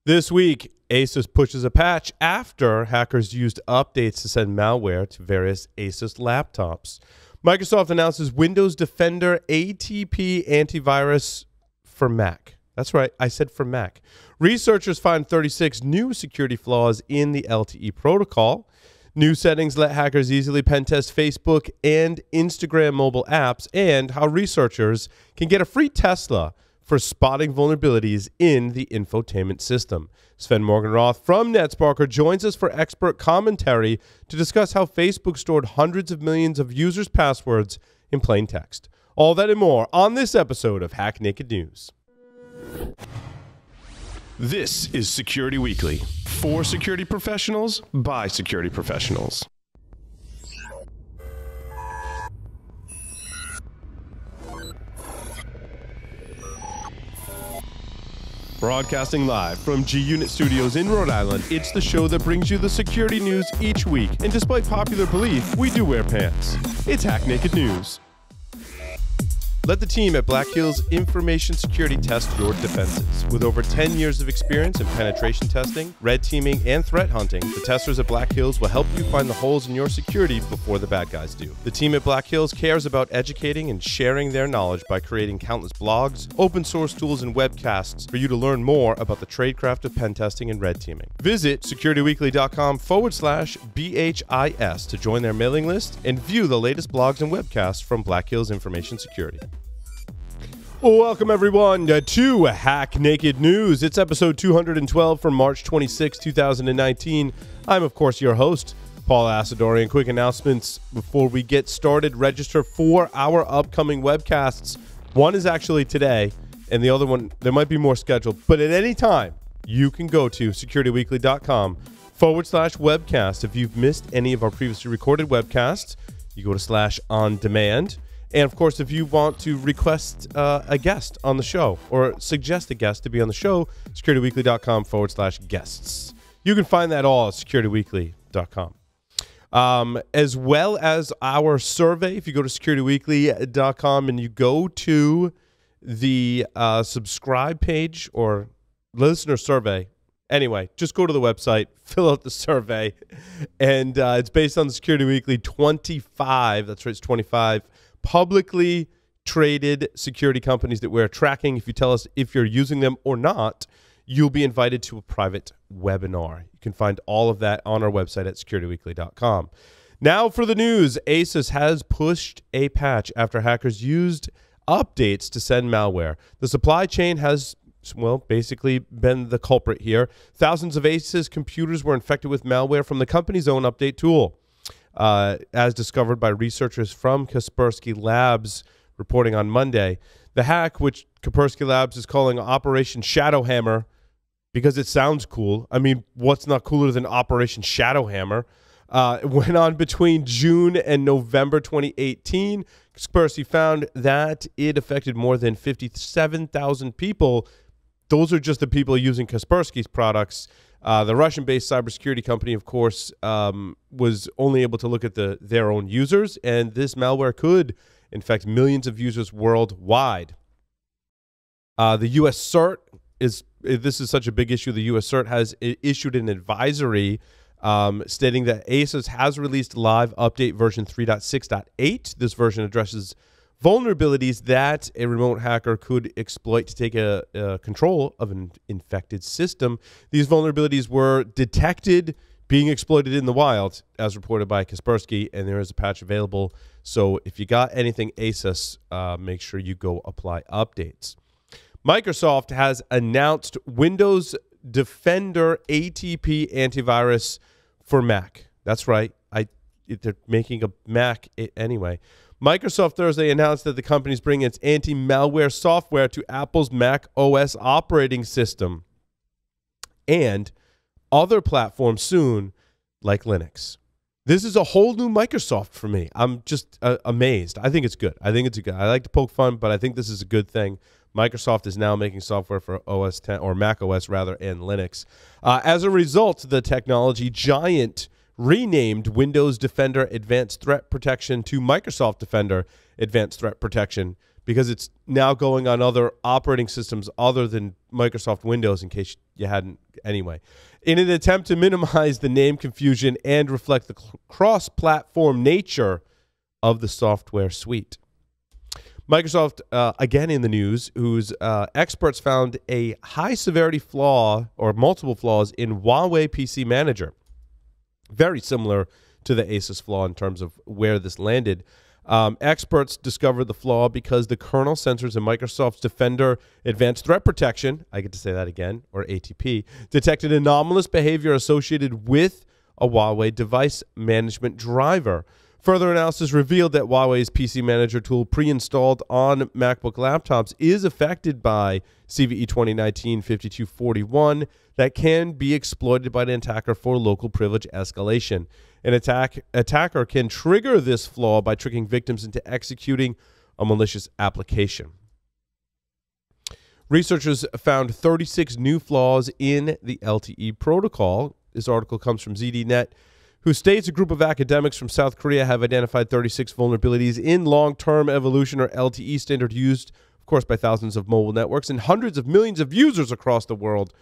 This week, Asus pushes a patch after hackers used updates to send malware to various Asus laptops. Microsoft announces Windows Defender ATP antivirus for Mac. That's right, I said for Mac. Researchers find 36 new security flaws in the LTE protocol. New settings let hackers easily pen test Facebook and Instagram mobile apps, and how researchers can get a free Tesla for spotting vulnerabilities in the infotainment system. Sven Morgenroth from NetSparker joins us for expert commentary to discuss how Facebook stored hundreds of millions of users' passwords in plain text. All that and more on this episode of Hack Naked News. This is Security Weekly, for security professionals, by security professionals. Broadcasting live from G-Unit Studios in Rhode Island, it's the show that brings you the security news each week. And despite popular belief, we do wear pants. It's Hack Naked News. Let the team at Black Hills Information Security test your defenses. With over 10 years of experience in penetration testing, red teaming, and threat hunting, the testers at Black Hills will help you find the holes in your security before the bad guys do. The team at Black Hills cares about educating and sharing their knowledge by creating countless blogs, open source tools, and webcasts for you to learn more about the tradecraft of pen testing and red teaming. Visit securityweekly.com/BHIS to join their mailing list and view the latest blogs and webcasts from Black Hills Information Security. Welcome, everyone, to Hack Naked News. It's episode 212 from March 26, 2019. I'm, of course, your host, Paul Asadorian. Quick announcements before we get started. Register for our upcoming webcasts. One is actually today, and the other one, there might be more scheduled. But at any time, you can go to securityweekly.com/webcast. If you've missed any of our previously recorded webcasts, you go to /on-demand. And, of course, if you want to request a guest on the show or suggest a guest to be on the show, securityweekly.com/guests. You can find that all at securityweekly.com. As well as our survey, if you go to securityweekly.com and you go to the subscribe page or listener survey, anyway, just go to the website, fill out the survey, and it's based on the Security Weekly 25. That's right, it's 25. Publicly traded security companies that we're tracking. If you tell us if you're using them or not, you'll be invited to a private webinar. You can find all of that on our website at securityweekly.com. Now for the news. Asus has pushed a patch after hackers used updates to send malware. The supply chain has, well, basically been the culprit here. Thousands of Asus computers were infected with malware from the company's own update tool. As discovered by researchers from Kaspersky Labs reporting on Monday. The hack, which Kaspersky Labs is calling Operation Shadowhammer because it sounds cool. I mean, what's not cooler than Operation Shadowhammer? Went on between June and November 2018. Kaspersky found that it affected more than 57,000 people. Those are just the people using Kaspersky's products. The Russian-based cybersecurity company, of course, was only able to look at their own users, and this malware could infect millions of users worldwide. The U.S. CERT this is such a big issue. The U.S. CERT has issued an advisory stating that Asus has released live update version 3.6.8. This version addresses vulnerabilities that a remote hacker could exploit to take control of an infected system. These vulnerabilities were detected being exploited in the wild, as reported by Kaspersky, and there is a patch available. So if you got anything Asus, make sure you go apply updates. Microsoft has announced Windows Defender ATP antivirus for Mac. That's right. They're making a Mac anyway. Microsoft Thursday announced that the company is bringing its anti-malware software to Apple's Mac OS operating system and other platforms soon, like Linux. This is a whole new Microsoft for me. I'm just amazed. I think it's good. I like to poke fun, but I think this is a good thing. Microsoft is now making software for OS 10 or Mac OS rather, and Linux. As a result, the technology giant renamed Windows Defender Advanced Threat Protection to Microsoft Defender Advanced Threat Protection because it's now going on other operating systems other than Microsoft Windows, in case you hadn't anyway. In an attempt to minimize the name confusion and reflect the cross-platform nature of the software suite. Microsoft, again in the news, whose experts found a high-severity flaw or multiple flaws in Huawei PC Manager. Very similar to the Asus flaw in terms of where this landed. Experts discovered the flaw because the kernel sensors in Microsoft's Defender Advanced Threat Protection, I get to say that again, or ATP, detected anomalous behavior associated with a Huawei device management driver. Further analysis revealed that Huawei's PC Manager tool pre-installed on MacBook laptops is affected by CVE 2019-5241 that can be exploited by an attacker for local privilege escalation. An attacker can trigger this flaw by tricking victims into executing a malicious application. Researchers found 36 new flaws in the LTE protocol. This article comes from ZDNet, who states a group of academics from South Korea have identified 36 vulnerabilities in long-term evolution, or LTE standard, used, of course, by thousands of mobile networks and hundreds of millions of users across the world.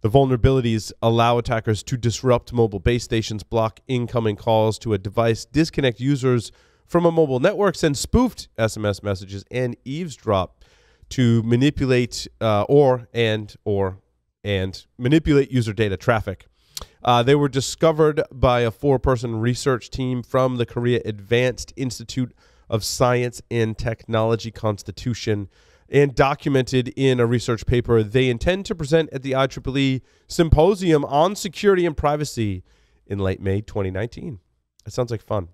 The vulnerabilities allow attackers to disrupt mobile base stations, block incoming calls to a device, disconnect users from a mobile network, send spoofed SMS messages, and eavesdrop to manipulate manipulate user data traffic. They were discovered by a 4-person research team from the Korea Advanced Institute of Science and Technology Constitution and documented in a research paper they intend to present at the IEEE Symposium on Security and Privacy in late May 2019. That sounds like fun.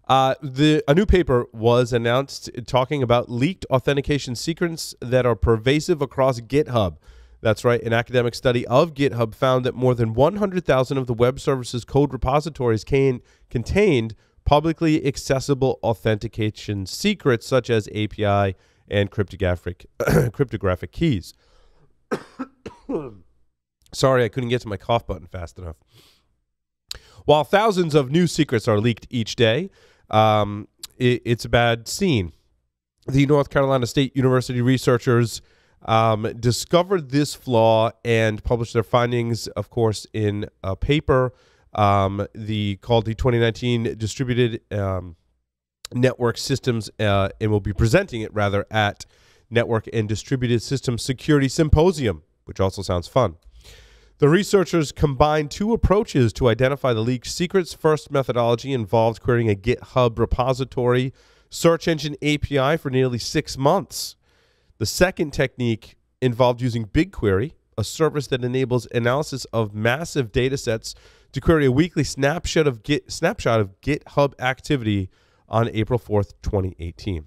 A new paper was announced talking about leaked authentication secrets that are pervasive across GitHub. That's right. An academic study of GitHub found that more than 100,000 of the web services code repositories contained publicly accessible authentication secrets such as API and cryptographic keys. Sorry, I couldn't get to my cough button fast enough. While thousands of new secrets are leaked each day, it's a bad scene. The North Carolina State University researchers discovered this flaw and published their findings, of course, in a paper called the 2019 Distributed Network Systems, and will be presenting it, rather, at Network and Distributed Systems Security Symposium, which also sounds fun. The researchers combined 2 approaches to identify the leaked secrets. First methodology involved creating a GitHub repository search engine API for nearly 6 months. The second technique involved using BigQuery, a service that enables analysis of massive data sets, to query a weekly snapshot of GitHub activity on April 4th, 2018.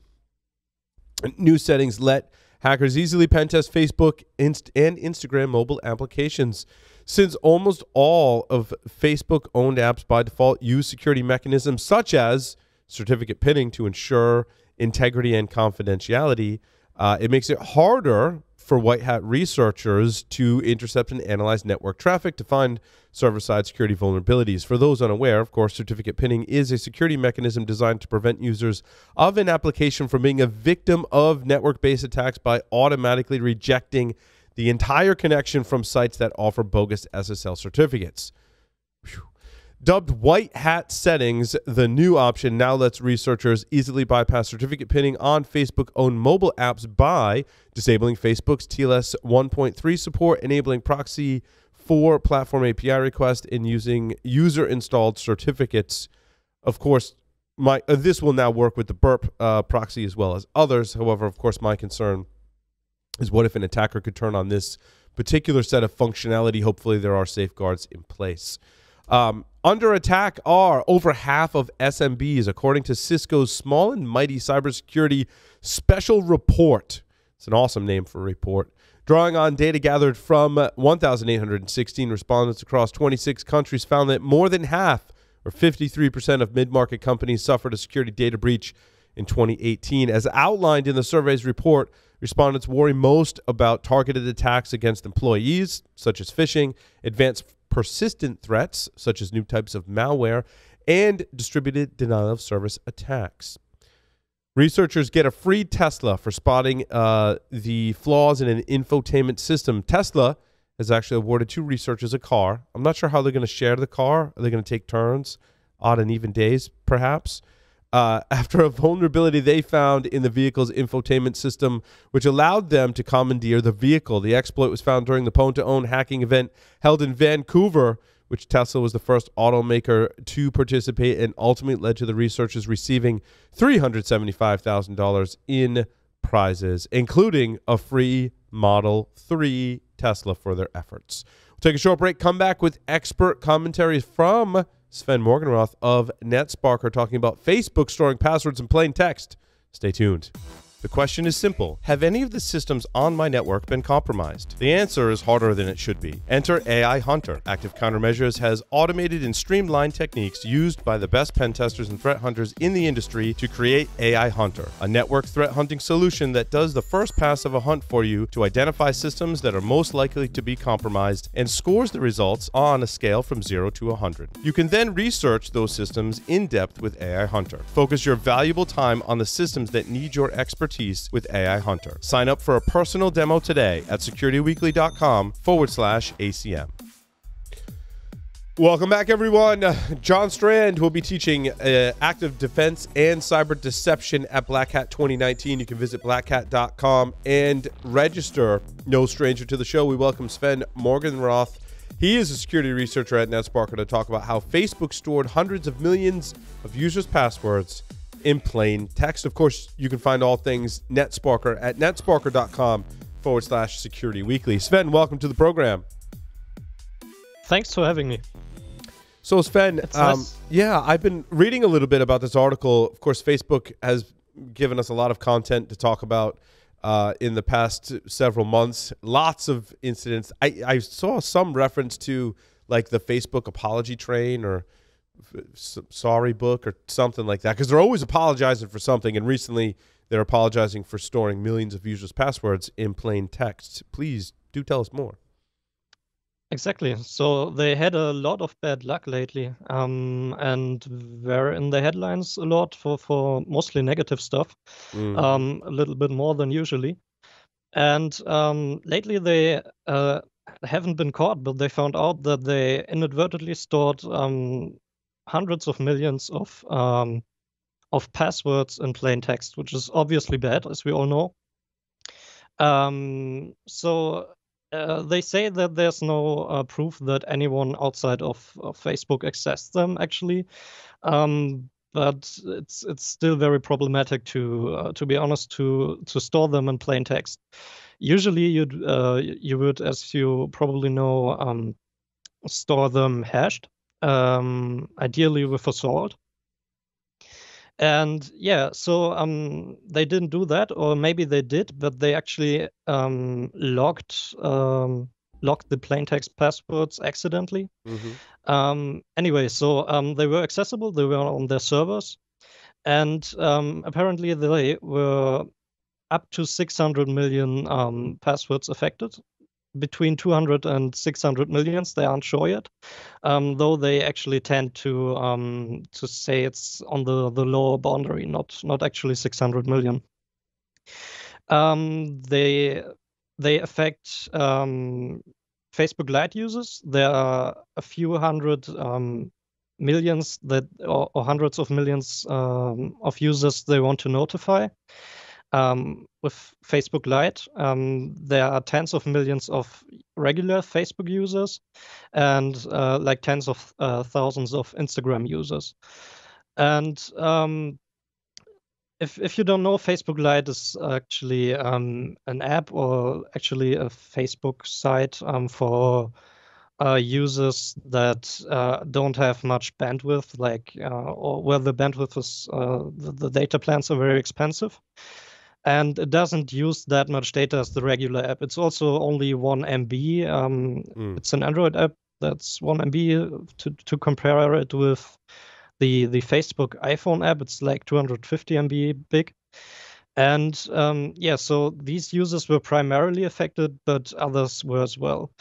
New settings let hackers easily pentest Facebook and Instagram mobile applications. Since almost all of Facebook-owned apps by default use security mechanisms such as certificate pinning to ensure integrity and confidentiality, it makes it harder for white hat researchers to intercept and analyze network traffic to find server-side security vulnerabilities. For those unaware, of course, certificate pinning is a security mechanism designed to prevent users of an application from being a victim of network-based attacks by automatically rejecting the entire connection from sites that offer bogus SSL certificates. Whew. Dubbed white hat settings, the new option now lets researchers easily bypass certificate pinning on Facebook-owned mobile apps by disabling Facebook's TLS 1.3 support, enabling proxy for platform API requests, and using user-installed certificates. Of course, this will now work with the burp proxy as well as others. However, of course, my concern is what if an attacker could turn on this particular set of functionality? Hopefully there are safeguards in place. Under attack are over half of SMBs, according to Cisco's Small and Mighty Cybersecurity Special Report. It's an awesome name for a report. Drawing on data gathered from 1,816 respondents across 26 countries, found that more than half, or 53% of mid-market companies, suffered a security data breach in 2018. As outlined in the survey's report, respondents worry most about targeted attacks against employees, such as phishing, advanced persistent threats, such as new types of malware, and distributed denial of service attacks. Researchers get a free Tesla for spotting the flaws in an infotainment system. Tesla has actually awarded 2 researchers a car. I'm not sure how they're going to share the car. Are they going to take turns, odd and even days, perhaps? After a vulnerability they found in the vehicle's infotainment system, which allowed them to commandeer the vehicle. The exploit was found during the Pwn2Own hacking event held in Vancouver, which Tesla was the first automaker to participate, and ultimately led to the researchers receiving $375,000 in prizes, including a free Model 3 Tesla for their efforts. We'll take a short break, come back with expert commentary from Sven Morgenroth of NetSparker talking about Facebook storing passwords in plain text. Stay tuned. The question is simple. Have any of the systems on my network been compromised? The answer is harder than it should be. Enter AI Hunter. Active Countermeasures has automated and streamlined techniques used by the best pen testers and threat hunters in the industry to create AI Hunter, a network threat hunting solution that does the first pass of a hunt for you to identify systems that are most likely to be compromised and scores the results on a scale from 0 to 100. You can then research those systems in depth with AI Hunter. Focus your valuable time on the systems that need your expertise with AI Hunter. Sign up for a personal demo today at securityweekly.com/ACM. Welcome back, everyone. John Strand will be teaching active defense and cyber deception at Black Hat 2019. You can visit blackhat.com and register. No stranger to the show, we welcome Sven Morgenroth. He is a security researcher at NetSparker to talk about how Facebook stored hundreds of millions of users' passwords in plain text. Of course, you can find all things NetSparker at netsparker.com/security weekly. Sven, welcome to the program. Thanks for having me. So Sven, nice. Yeah, I've been reading a little bit about this article. Of course, Facebook has given us a lot of content to talk about in the past several months. Lots of incidents. I saw some reference to like the Facebook apology train or sorry book or something like that, because they're always apologizing for something, and recently they're apologizing for storing millions of users' passwords in plain text. Please do tell us more. Exactly. So they had a lot of bad luck lately, and were in the headlines a lot for mostly negative stuff, a little bit more than usually. And lately they haven't been caught, but they found out that they inadvertently stored hundreds of millions of passwords in plain text, which is obviously bad, as we all know. So they say that there's no proof that anyone outside of Facebook accessed them, actually. But it's still very problematic to be honest, to store them in plain text. Usually you would, as you probably know, store them hashed, ideally with a salt. And yeah, so they didn't do that, or maybe they did, but they actually locked the plaintext passwords accidentally. Anyway, so they were accessible, they were on their servers, and apparently they were up to 600 million passwords affected. Between 200 and 600 millions, they aren't sure yet, though they actually tend to say it's on the lower boundary, not actually 600 million. They affect Facebook Lite users. There are a few hundred millions or hundreds of millions of users they want to notify. With Facebook Lite, there are tens of millions of regular Facebook users and like tens of thousands of Instagram users. And if you don't know, Facebook Lite is actually an app, or actually a Facebook site for users that don't have much bandwidth, like or where the bandwidth is the data plans are very expensive. And it doesn't use that much data as the regular app. It's also only 1 MB. It's an Android app that's 1 MB. To compare it with the Facebook iPhone app, it's like 250 MB big. And yeah, so these users were primarily affected, but others were as well.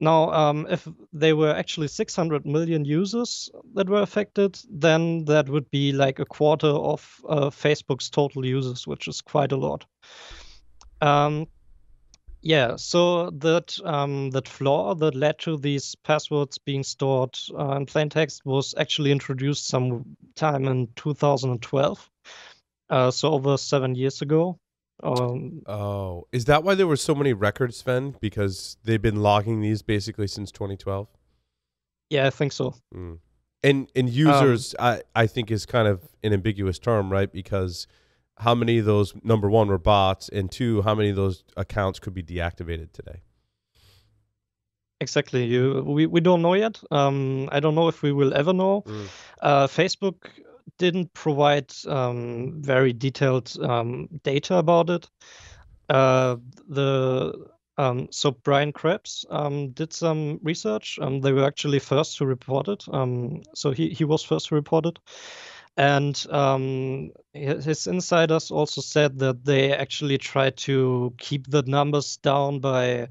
Now, if they were actually 600 million users that were affected, then that would be like a quarter of Facebook's total users, which is quite a lot. Yeah, so that flaw that led to these passwords being stored in plain text was actually introduced sometime in 2012, so over 7 years ago. Oh, is that why there were so many records, Sven? Because they've been logging these basically since 2012. Yeah, I think so. And users, I think is kind of an ambiguous term, right? Because how many of those, number one, were bots, and two, how many of those accounts could be deactivated today? Exactly. We don't know yet. I don't know if we will ever know. Facebook didn't provide very detailed data about it. So Brian Krebs did some research. They were actually first to report it. So he was first to report it. And his insiders also said that they actually tried to keep the numbers down by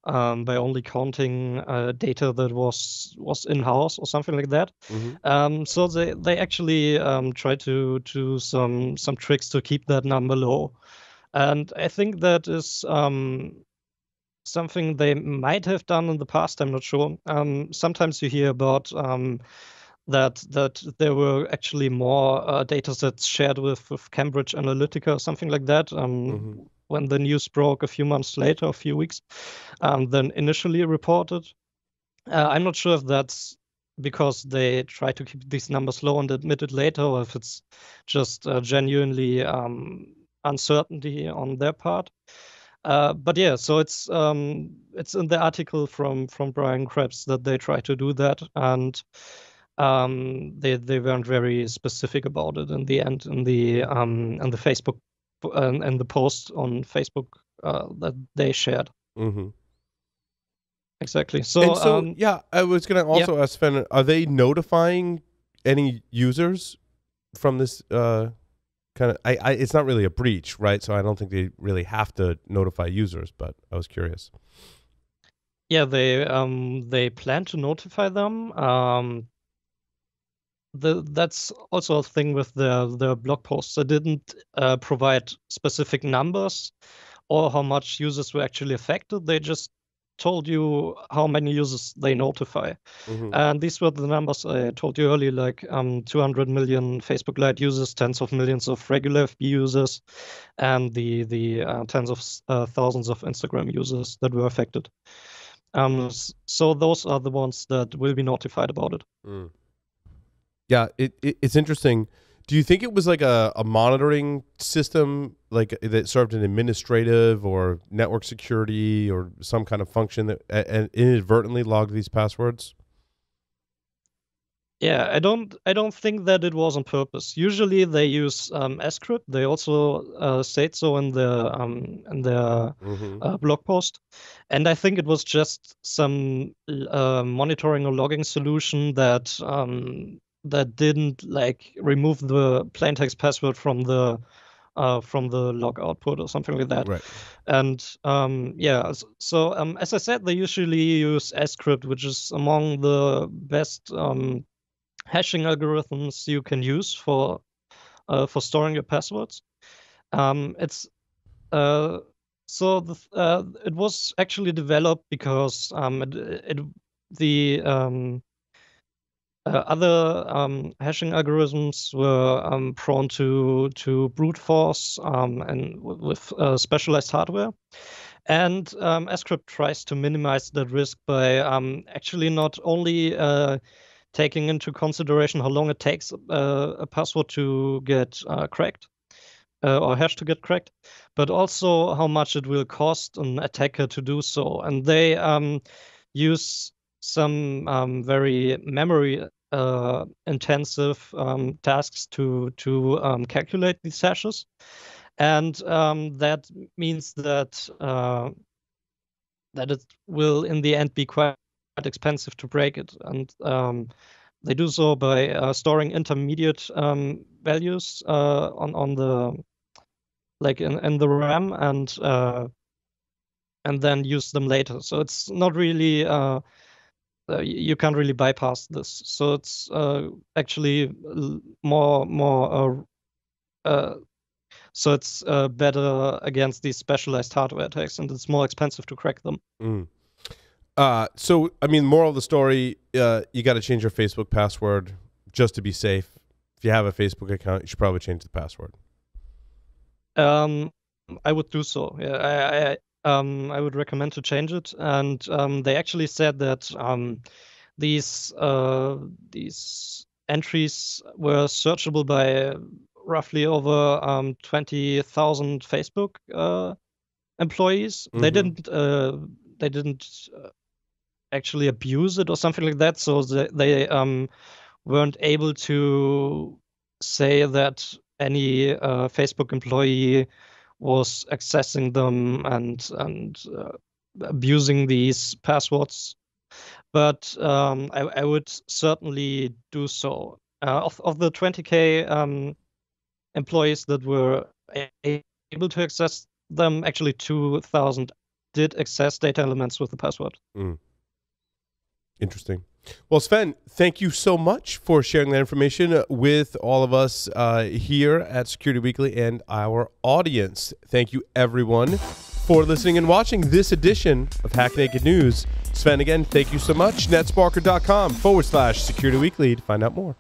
only counting data that was in-house or something like that. So they actually tried to do some tricks to keep that number low. And I think that is something they might have done in the past. I'm not sure. Sometimes you hear about that there were actually more data sets shared with Cambridge Analytica or something like that. When the news broke a few months later, a few weeks, than initially reported. I'm not sure if that's because they try to keep these numbers low and admit it later, or if it's just genuinely uncertainty on their part. But yeah, so it's in the article from Brian Krebs that they try to do that, and they weren't very specific about it in the end in the Facebook and the post on Facebook that they shared. Exactly. So, yeah, I was going to also ask Sven, are they notifying any users from this kind of? It's not really a breach, right? So I don't think they really have to notify users, but I was curious. Yeah, they plan to notify them. That's also a thing with the blog posts. They didn't provide specific numbers or how much users were actually affected. They just told you how many users they notify. And these were the numbers I told you earlier, like 200 million Facebook Lite users, tens of millions of regular FB users, and the tens of thousands of Instagram users that were affected. So those are the ones that will be notified about it. Yeah, it's interesting. Do you think it was like a monitoring system, like that served an administrative or network security or some kind of function that and inadvertently logged these passwords? Yeah, I don't think that it was on purpose. Usually they use script. They also state so in their blog post, and I think it was just some monitoring or logging solution that that didn't like remove the plaintext password from the log output or something like that. Right. And yeah, so as I said, they usually use script, which is among the best hashing algorithms you can use for storing your passwords. It's so it was actually developed because the other hashing algorithms were prone to brute force and with specialized hardware. And script tries to minimize that risk by actually not only taking into consideration how long it takes a password to get cracked or hash to get cracked, but also how much it will cost an attacker to do so. And they use some very memory intensive tasks to calculate these hashes. And that means that that it will in the end be quite expensive to break it. And they do so by storing intermediate values on the like in the RAM, and then use them later. So it's not really you can't really bypass this. So it's actually more so it's better against these specialized hardware attacks, and it's more expensive to crack them. So, I mean, moral of the story, you got to change your Facebook password just to be safe. If you have a Facebook account, you should probably change the password. I would do so. Yeah, I would recommend to change it. And they actually said that these entries were searchable by roughly over 20,000 Facebook employees. Mm-hmm. They didn't actually abuse it or something like that. So they weren't able to say that any Facebook employee was accessing them and abusing these passwords. But I would certainly do so. Of the 20K employees that were able to access them, actually 2,000 did access data elements with the password. Interesting. Well, Sven, thank you so much for sharing that information with all of us here at Security Weekly and our audience. Thank you, everyone, for listening and watching this edition of Hack Naked News. Sven, again, thank you so much. Netsparker.com/Security Weekly to find out more.